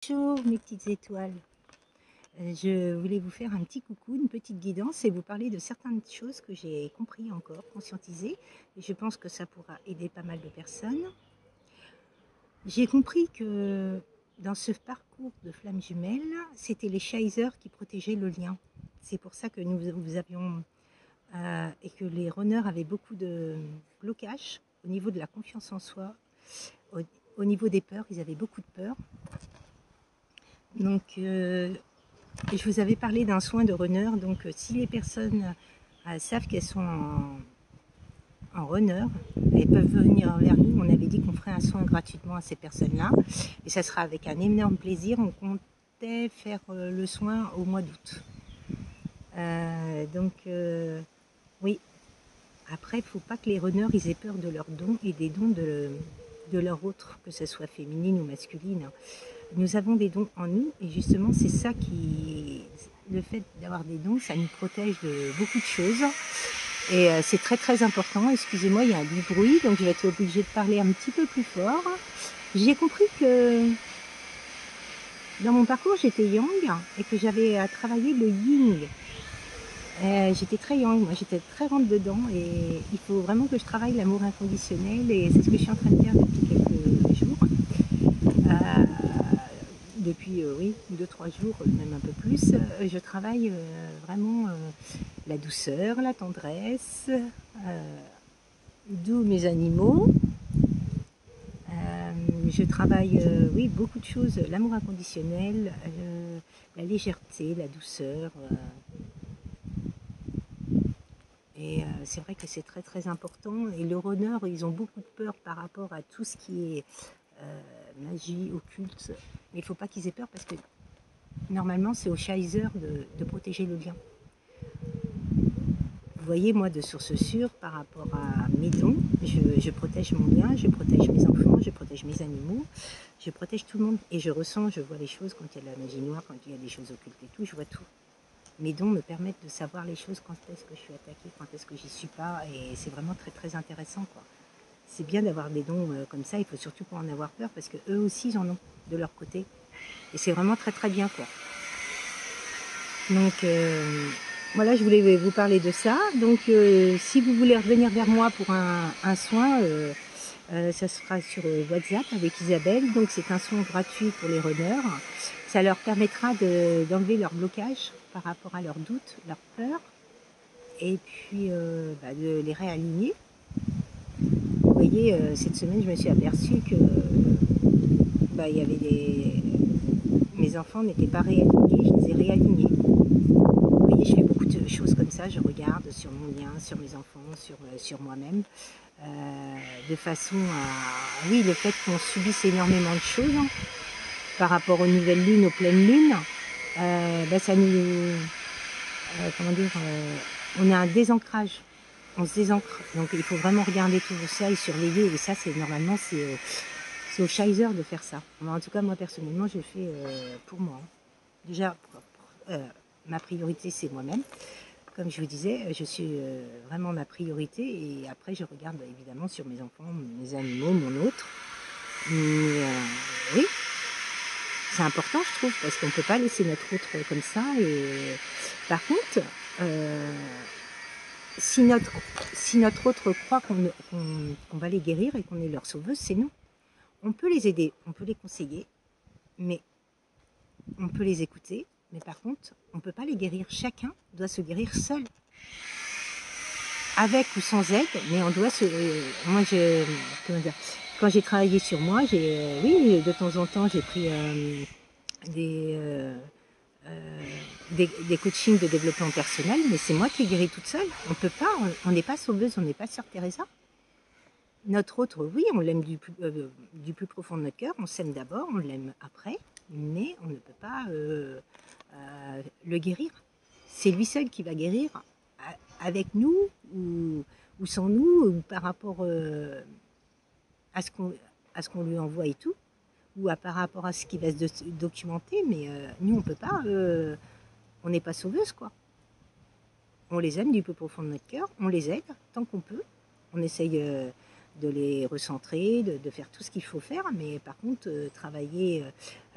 Bonjour mes petites étoiles, je voulais vous faire un petit coucou, une petite guidance et vous parler de certaines choses que j'ai compris encore, conscientisées, et je pense que ça pourra aider pas mal de personnes. J'ai compris que dans ce parcours de flammes jumelles, c'était les Shazer qui protégeaient le lien. C'est pour ça que nous avions et que les runners avaient beaucoup de blocages au niveau de la confiance en soi, au niveau des peurs, ils avaient beaucoup de peur. Donc, je vous avais parlé d'un soin de runner. Donc, si les personnes savent qu'elles sont en runner, elles peuvent venir vers nous. On avait dit qu'on ferait un soin gratuitement à ces personnes-là. Et ça sera avec un énorme plaisir. On comptait faire le soin au mois d'août. Oui. Après, il ne faut pas que les runners ils aient peur de leurs dons et des dons de leur autre, que ce soit féminine ou masculine. Nous avons des dons en nous et justement c'est ça qui, le fait d'avoir des dons, ça nous protège de beaucoup de choses et c'est très très important. Excusez-moi, il y a du bruit donc je vais être obligée de parler un petit peu plus fort. J'ai compris que dans mon parcours j'étais yang et que j'avais à travailler le yin. J'étais très yang, moi j'étais très rentre dedans et il faut vraiment que je travaille l'amour inconditionnel et c'est ce que je suis en train de faire depuis quelques jours. Depuis oui, 2-3 jours, même un peu plus, je travaille vraiment la douceur, la tendresse, d'où mes animaux. Je travaille oui, beaucoup de choses, l'amour inconditionnel, la légèreté, la douceur. Et c'est vrai que c'est très très important. Et les runners, ils ont beaucoup de peur par rapport à tout ce qui est magie, occulte. Mais il ne faut pas qu'ils aient peur parce que normalement, c'est aux Shazer de protéger le lien. Vous voyez, moi, de source sûre, par rapport à mes dons, je protège mon lien, je protège mes enfants, je protège mes animaux, je protège tout le monde. Et je ressens, je vois les choses quand il y a de la magie noire, quand il y a des choses occultes et tout, je vois tout. Mes dons me permettent de savoir les choses, quand est-ce que je suis attaquée, quand est-ce que j'y suis pas. Et c'est vraiment très, très intéressant, quoi. C'est bien d'avoir des dons comme ça, il faut surtout pas en avoir peur, parce qu'eux aussi, ils en ont de leur côté. Et c'est vraiment très, très bien, quoi. Donc voilà, je voulais vous parler de ça. Donc si vous voulez revenir vers moi pour un soin, ça sera sur WhatsApp avec Isabelle. Donc c'est un soin gratuit pour les runners. Ça leur permettra d'enlever leur blocage par rapport à leurs doutes, leurs peurs, et puis de les réaligner. Vous voyez, cette semaine, je me suis aperçue que il y avait mes enfants n'étaient pas réalignés, je les ai réalignés. Vous voyez, je fais beaucoup de choses comme ça, je regarde sur mon lien, sur mes enfants, sur moi-même, de façon à... Oui, le fait qu'on subisse énormément de choses hein, par rapport aux nouvelles lunes, aux pleines lunes, ça nous... comment dire on a un désancrage, on se désancre, donc il faut vraiment regarder tout ça et surveiller, et ça, c'est normalement, c'est au Shazer de faire ça. En tout cas, moi, personnellement, je fais pour moi. Déjà, ma priorité, c'est moi-même. Comme je vous disais, je suis vraiment ma priorité et après je regarde évidemment sur mes enfants, mes animaux, mon autre. Mais oui, c'est important je trouve parce qu'on ne peut pas laisser notre autre comme ça. Et par contre, si notre autre croit qu'on va les guérir et qu'on est leur sauveuse, c'est nous. On peut les aider, on peut les conseiller, mais on peut les écouter. Mais par contre, on ne peut pas les guérir. Chacun doit se guérir seul. Avec ou sans aide, mais on doit se... moi, comment dire, quand j'ai travaillé sur moi, oui, de temps en temps, j'ai pris des coachings de développement personnel, mais c'est moi qui ai guéri toute seule. On peut pas, on n'est pas sauveuse, on n'est pas Sœur Teresa. Notre autre, oui, on l'aime du plus profond de notre cœur, on s'aime d'abord, on l'aime après, mais on ne peut pas le guérir. C'est lui seul qui va guérir avec nous ou sans nous, ou par rapport à ce qu'on lui envoie et tout, ou par rapport à ce qui va se documenter, mais nous on peut pas, on n'est pas sauveuse quoi. On les aime du plus profond de notre cœur, on les aide tant qu'on peut, on essaye de les recentrer, de faire tout ce qu'il faut faire, mais par contre, travailler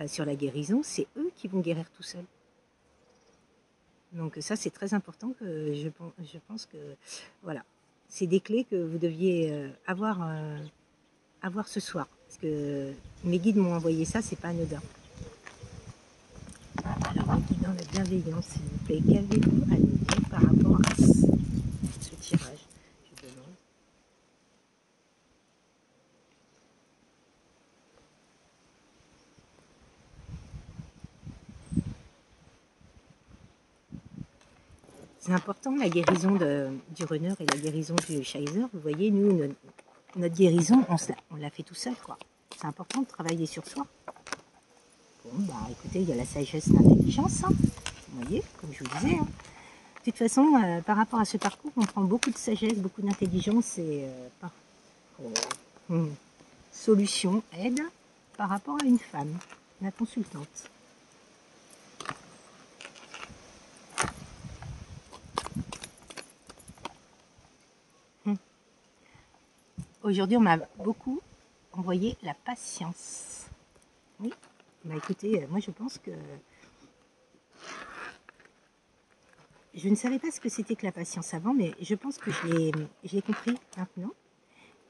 sur la guérison, c'est eux qui vont guérir tout seuls. Donc ça, c'est très important, que je pense que, voilà, c'est des clés que vous deviez avoir ce soir. Parce que mes guides m'ont envoyé ça, c'est pas anodin. Alors, mes guides dans la bienveillance, s'il vous plaît, qu'avez-vous à nous dire par rapport à ce tirage? Je demande. C'est important, la guérison du runner et la guérison du chaser. Vous voyez, nous, notre guérison, on l'a fait tout seul, quoi. C'est important de travailler sur soi. Bon, bah écoutez, il y a la sagesse, l'intelligence, hein. Vous voyez, comme je vous disais. Hein. De toute façon, par rapport à ce parcours, on prend beaucoup de sagesse, beaucoup d'intelligence et solution, aide par rapport à une femme, la consultante. Aujourd'hui, on m'a beaucoup envoyé la patience. Oui, bah écoutez, moi je pense que je ne savais pas ce que c'était que la patience avant, mais je pense que je l'ai compris maintenant.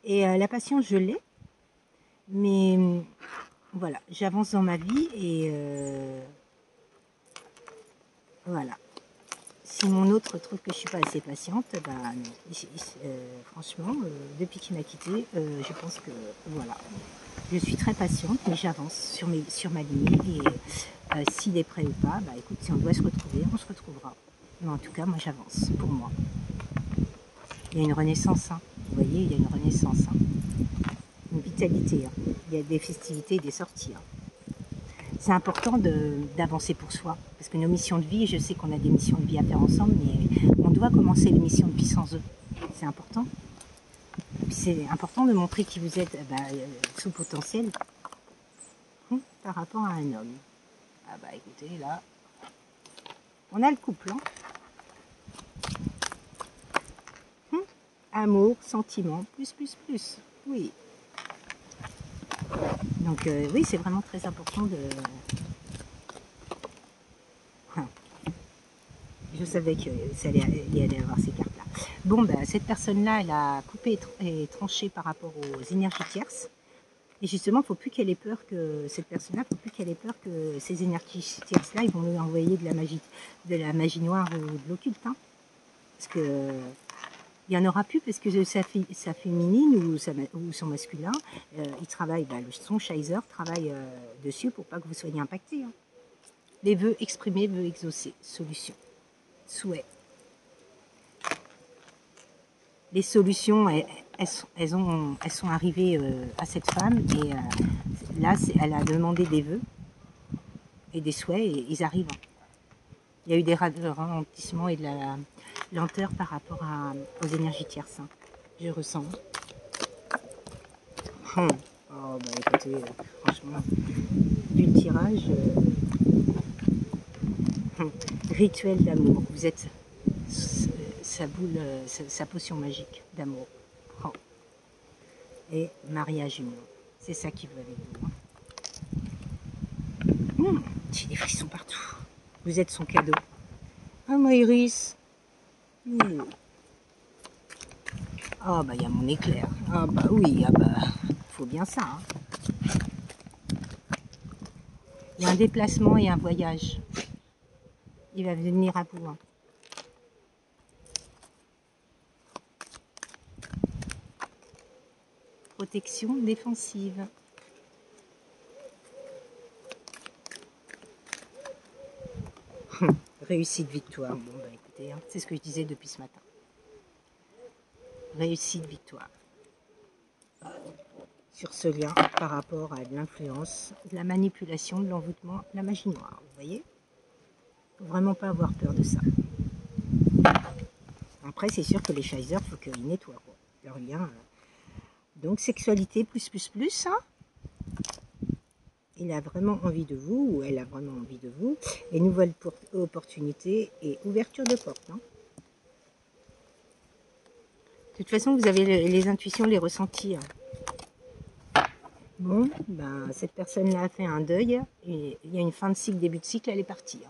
Et la patience, je l'ai, mais voilà, j'avance dans ma vie et voilà. Si mon autre trouve que je suis pas assez patiente, bah non. Franchement, depuis qu'il m'a quittée, je pense que voilà, je suis très patiente, mais j'avance sur ma ligne. Et s'il est prêt ou pas, bah écoute, si on doit se retrouver, on se retrouvera. Mais en tout cas, moi j'avance pour moi. Il y a une renaissance, hein. Vous voyez, il y a une renaissance, hein. Une vitalité. Hein. Il y a des festivités et des sorties. Hein. C'est important d'avancer pour soi, parce que nos missions de vie, je sais qu'on a des missions de vie à faire ensemble, mais on doit commencer les missions de vie sans eux. C'est important. C'est important de montrer qui vous êtes sous potentiel par rapport à un homme. Ah bah écoutez, là, on a le couple. Hein. Amour, sentiment, plus. Oui. Donc oui, c'est vraiment très important de... Je savais qu'il allait avoir ces cartes-là. Bon, ben, cette personne-là, elle a coupé et tranché par rapport aux énergies tierces. Et justement, il ne faut plus qu'elle ait peur que cette personne-là, il ne faut plus qu'elle ait peur que ces énergies tierces-là, ils vont lui envoyer de la magie noire ou de l'occulte. Hein. Parce que il n'y en aura plus, parce que sa féminine ou son masculin, il travaille, son chaser travaille dessus pour pas que vous soyez impacté. Hein. Les vœux exprimés, vœux exaucés, solution, souhait. Les solutions, elles sont arrivées à cette femme et là, elle a demandé des vœux et des souhaits et ils arrivent. Il y a eu des ralentissements et de la lenteur par rapport aux énergies tierces. Hein. Je ressens. Oh, bah écoutez, franchement, vu le tirage, rituel d'amour. Vous êtes sa boule, sa potion magique d'amour. Oh. Et mariage union. C'est ça qui veut avec vous. J'ai des frissons partout. Vous êtes son cadeau. Ah, ma Iris. Ah, bah, il y a mon éclair. Ah, bah oui, ah, bah, faut bien ça. Hein. Il y a un déplacement et un voyage. Il va venir à vous. Hein. Protection défensive. Réussite, victoire. Bon, bah écoutez, hein, c'est ce que je disais depuis ce matin. Réussite, victoire. Sur ce lien par rapport à l'influence, de la manipulation, de l'envoûtement, la magie noire. Vous voyez? Faut vraiment pas avoir peur de ça. Après, c'est sûr que les chasers, il faut qu'ils nettoient quoi, leur lien. Donc, sexualité plus. Hein. Il a vraiment envie de vous, ou elle a vraiment envie de vous. Et nouvelle opportunité et ouverture de porte. Hein. De toute façon, vous avez les intuitions, les ressentis. Bon, ben, cette personne-là a fait un deuil et il y a une fin de cycle, début de cycle, elle est partie.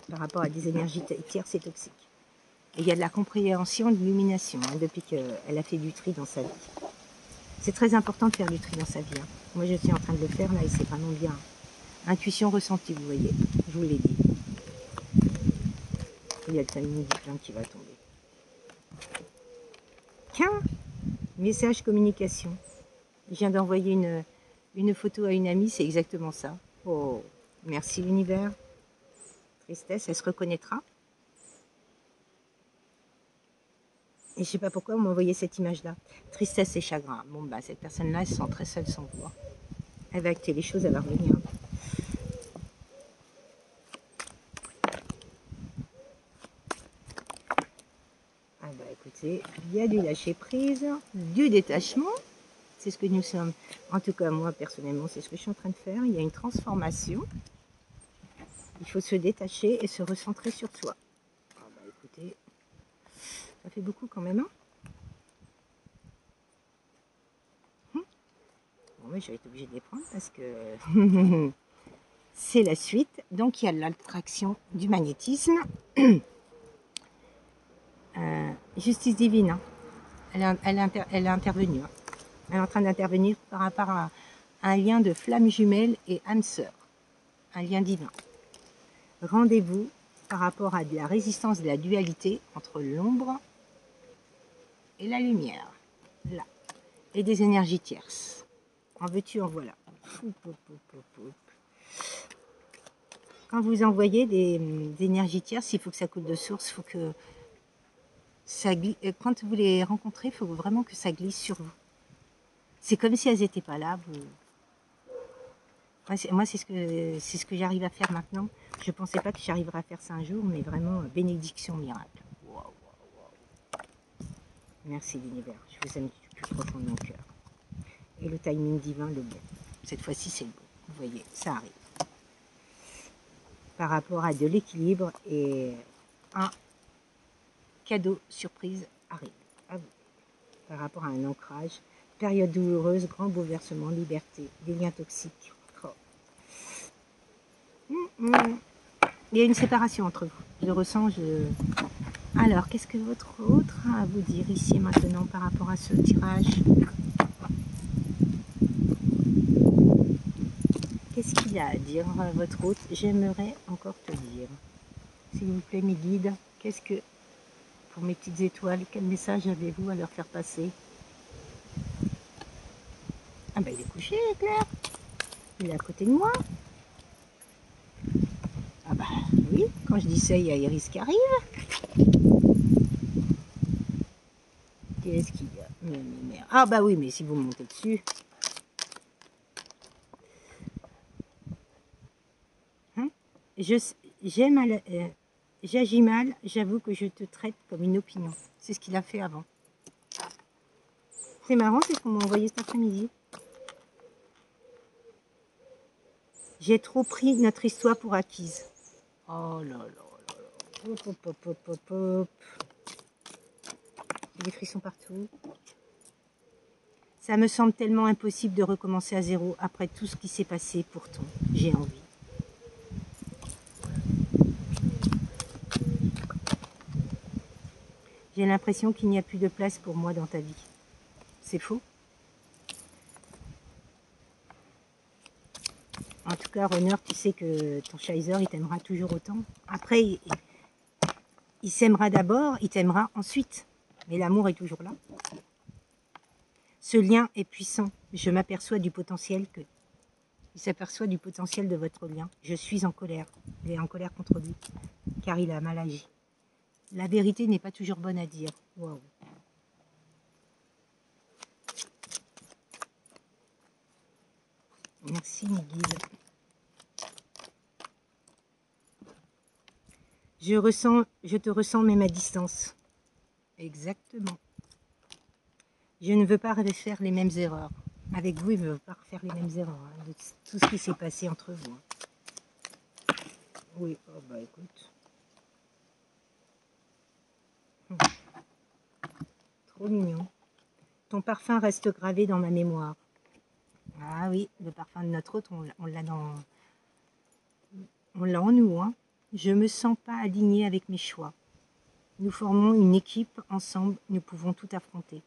Par rapport à des énergies tierces et toxiques. Et il y a de la compréhension, de l'illumination depuis qu'elle a fait du tri dans sa vie. C'est très important de faire du tri dans sa vie. Moi, je suis en train de le faire là et c'est vraiment bien. Intuition ressentie, vous voyez. Je vous l'ai dit. Il y a le timing divin qui va tomber. Tiens, message communication. Je viens d'envoyer une photo à une amie, c'est exactement ça. Oh, merci l'univers. Tristesse, elle se reconnaîtra. Et je sais pas pourquoi on m'a envoyé cette image-là. Tristesse et chagrin. Bon, bah, cette personne-là, elle se sent très seule sans voix. Elle va acter les choses, elle va revenir. Ah bah écoutez, il y a du lâcher-prise, du détachement. C'est ce que nous sommes. En tout cas, moi, personnellement, c'est ce que je suis en train de faire. Il y a une transformation. Il faut se détacher et se recentrer sur soi. Ah bah écoutez, ça fait beaucoup quand même, hein. Bon, mais je vais être obligée de les prendre parce que c'est la suite. Donc, il y a l'attraction du magnétisme. Justice divine, hein. Elle est intervenue. Hein. Elle est en train d'intervenir par rapport à un lien de flamme jumelle et âme sœur. Un lien divin. Rendez-vous par rapport à de la résistance de la dualité entre l'ombre et la lumière. Là. Et des énergies tierces. En veux-tu, en voilà. Quand vous envoyez des énergies tierces, il faut que ça coule de source, il faut que ça glisse. Quand vous les rencontrez, il faut vraiment que ça glisse sur vous. C'est comme si elles n'étaient pas là. Moi, c'est ce que j'arrive à faire maintenant. Je ne pensais pas que j'arriverais à faire ça un jour, mais vraiment, bénédiction, miracle. Wow, wow, wow. Merci l'univers, je vous aime du plus profond de mon cœur. Et le timing divin, le bon. Cette fois-ci, c'est le bon. Vous voyez, ça arrive. Par rapport à de l'équilibre et un cadeau surprise arrive à vous. Par rapport à un ancrage, période douloureuse, grand bouleversement, liberté, des liens toxiques. Oh. Il y a une séparation entre vous. Je le ressens. Alors, qu'est-ce que votre autre a à vous dire ici et maintenant par rapport à ce tirage? Qu'est-ce qu'il a à dire, votre hôte? J'aimerais encore te dire. S'il vous plaît, mes guides, qu'est-ce que, pour mes petites étoiles, quel message avez-vous à leur faire passer? Ah ben, il est couché, Claire. Il est à côté de moi. Ah bah oui, quand je dis ça, il y a Iris qui arrive. Qu'est-ce qu'il y a? Mais. Ah bah oui, mais si vous montez dessus. Hein? J'agis mal, j'avoue que je te traite comme une opinion. C'est ce qu'il a fait avant. C'est marrant, c'est ce qu'on m'a envoyé cet après-midi. J'ai trop pris notre histoire pour acquise. Oh là là là là. Hop, hop, hop, hop, hop, hop. Des frissons partout. Ça me semble tellement impossible de recommencer à zéro après tout ce qui s'est passé. Pourtant, j'ai envie. J'ai l'impression qu'il n'y a plus de place pour moi dans ta vie. C'est faux? En tout cas, Runner, tu sais que ton Shizer, il t'aimera toujours autant. Après, il s'aimera d'abord, il t'aimera ensuite. Mais l'amour est toujours là. Ce lien est puissant. Je m'aperçois du potentiel que... Il s'aperçoit du potentiel de votre lien. Je suis en colère. Il est en colère contre lui, car il a mal agi. La vérité n'est pas toujours bonne à dire. Waouh. Merci, mes guides. Je te ressens même à distance. Exactement. Je ne veux pas refaire les mêmes erreurs. Avec vous, il ne veut pas refaire les mêmes erreurs. Hein, de tout ce qui s'est passé entre vous. Hein. Oui, oh bah écoute. Trop mignon. Ton parfum reste gravé dans ma mémoire. Ah oui, le parfum de notre hôte, on l'a en nous. Hein. Je me sens pas alignée avec mes choix. Nous formons une équipe, ensemble, nous pouvons tout affronter.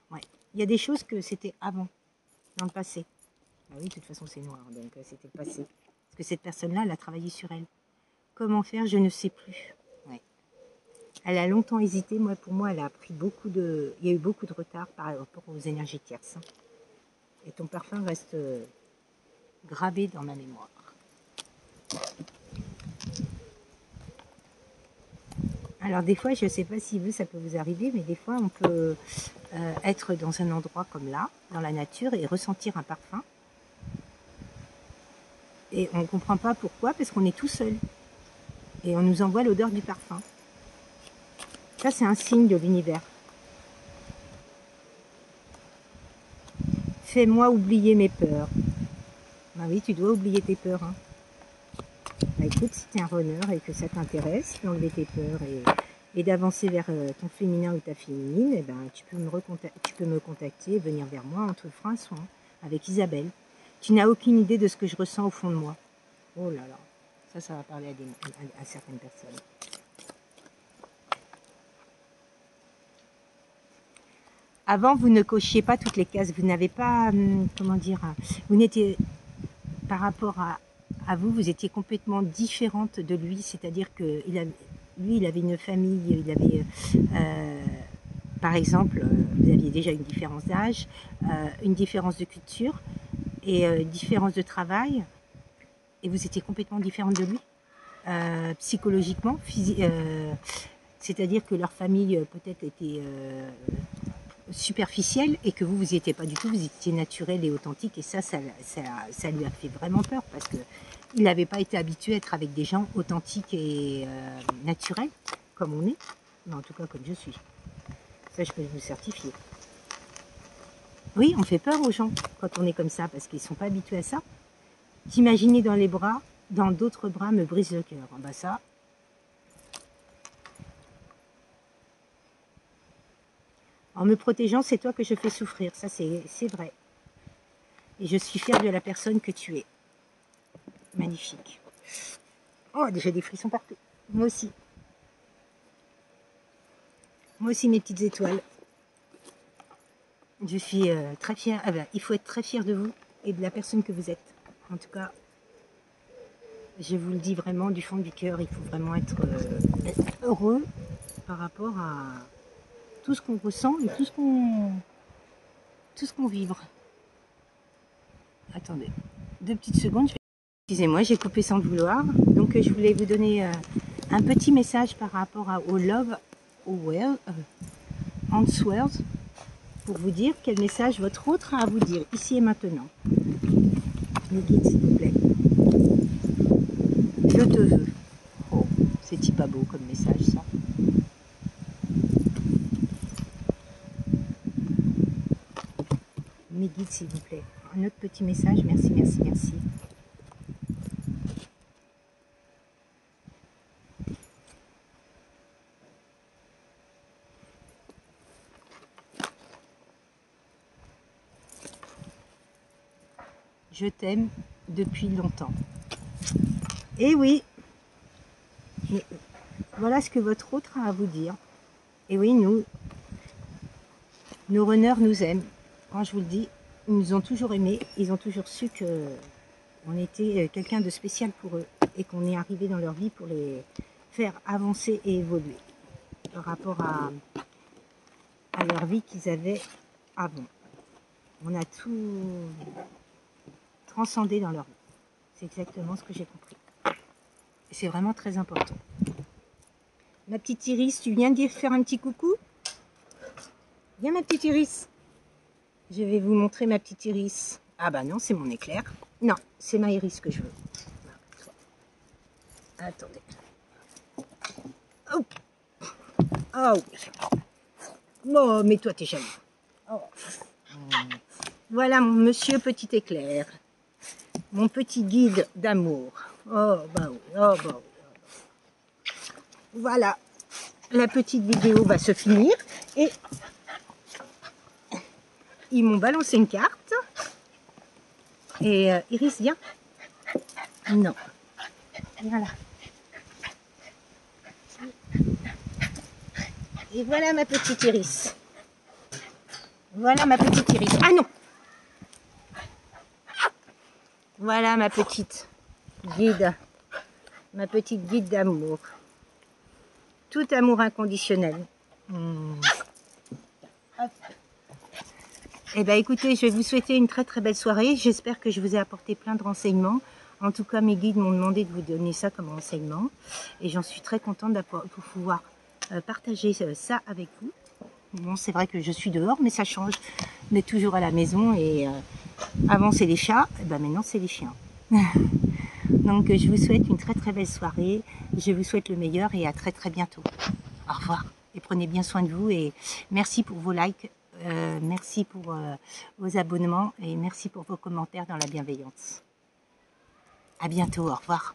Ouais. Il y a des choses que c'était avant, dans le passé. Ah oui, de toute façon c'est noir, donc c'était le passé. Parce que cette personne-là, elle a travaillé sur elle. Comment faire, je ne sais plus. Ouais. Elle a longtemps hésité, pour moi, elle a pris beaucoup de... Il y a eu beaucoup de retard par rapport aux énergies tierces. Hein. Et ton parfum reste gravé dans ma mémoire. Alors des fois, je ne sais pas si vous, ça peut vous arriver, mais des fois, on peut être dans un endroit comme là, dans la nature, et ressentir un parfum. Et on ne comprend pas pourquoi, parce qu'on est tout seul. Et on nous envoie l'odeur du parfum. Ça, c'est un signe de l'univers. Fais-moi oublier mes peurs. Bah oui, tu dois oublier tes peurs. Hein. Bah écoute, si tu es un runner et que ça t'intéresse d'enlever tes peurs et d'avancer vers ton féminin ou ta féminine, eh ben, tu peux me contacter et venir vers moi, on te fera un soin avec Isabelle. Tu n'as aucune idée de ce que je ressens au fond de moi. Oh là là, ça va parler à certaines personnes. Avant, vous ne cochiez pas toutes les cases, vous n'avez pas, comment dire, vous n'étiez, par rapport à vous, vous étiez complètement différente de lui, c'est-à-dire que lui, il avait une famille, il avait, par exemple, vous aviez déjà une différence d'âge, une différence de culture et une différence de travail, et vous étiez complètement différente de lui, psychologiquement, c'est-à-dire que leur famille peut-être était superficielle et que vous n'y étiez pas du tout, vous étiez naturel et authentique, et ça lui a fait vraiment peur parce que il n'avait pas été habitué à être avec des gens authentiques et naturels comme on est, mais en tout cas comme je suis. Ça, je peux vous certifier. Oui, on fait peur aux gens quand on est comme ça parce qu'ils ne sont pas habitués à ça. T'imaginer dans les bras, dans d'autres bras me brise le cœur. Ben ça, en me protégeant, c'est toi que je fais souffrir. Ça, c'est vrai. Et je suis fière de la personne que tu es. Magnifique. Oh, déjà des frissons partout. Moi aussi. Moi aussi, mes petites étoiles. Je suis très fière. Ah ben, il faut être très fier de vous et de la personne que vous êtes. En tout cas, je vous le dis vraiment du fond du cœur. Il faut vraiment être heureux par rapport à tout ce qu'on ressent et tout ce qu'on vibre. Attendez, 2 petites secondes. Excusez-moi, j'ai coupé sans le vouloir. Donc, je voulais vous donner un petit message par rapport au Love Answers, pour vous dire quel message votre autre a à vous dire, ici et maintenant. Mes guides, s'il vous plaît. Je te veux. Oh, c'est pas beau comme message, ça. Mes guides, s'il vous plaît. Un autre petit message. Merci, merci, merci. Je t'aime depuis longtemps. Et oui, mais voilà ce que votre autre a à vous dire. Et oui, nos runners nous aiment. Quand je vous le dis, ils nous ont toujours aimés. Ils ont toujours su qu'on était quelqu'un de spécial pour eux et qu'on est arrivé dans leur vie pour les faire avancer et évoluer par rapport à leur vie qu'ils avaient avant. On a tout transcendé dans leur vie. C'est exactement ce que j'ai compris. Et c'est vraiment très important. Ma petite Iris, tu viens de faire un petit coucou? Viens ma petite Iris. Je vais vous montrer ma petite Iris. Ah bah non, c'est mon éclair. Non, c'est ma Iris que je veux. Attendez. Oh, oh oui. Oh, mais toi t'es jaloux. Oh. Voilà mon monsieur petit éclair. Mon petit guide d'amour. Oh bah oui, oh bah oui. Voilà, la petite vidéo va se finir et ils m'ont balancé une carte. Et Iris, viens. Non. Voilà. Et voilà ma petite Iris. Voilà ma petite Iris. Ah non! Voilà ma petite guide. Ma petite guide d'amour. Tout amour inconditionnel. Hop. Eh bien écoutez, je vais vous souhaiter une très très belle soirée. J'espère que je vous ai apporté plein de renseignements. En tout cas, mes guides m'ont demandé de vous donner ça comme renseignement. Et j'en suis très contente de pouvoir partager ça avec vous. Bon, c'est vrai que je suis dehors, mais ça change d'être toujours à la maison. Et avant, c'est les chats, et ben maintenant, c'est les chiens. Donc, je vous souhaite une très très belle soirée. Je vous souhaite le meilleur et à très très bientôt. Au revoir. Et prenez bien soin de vous. Et merci pour vos likes. Merci pour vos abonnements. Et merci pour vos commentaires dans la bienveillance. À bientôt. Au revoir.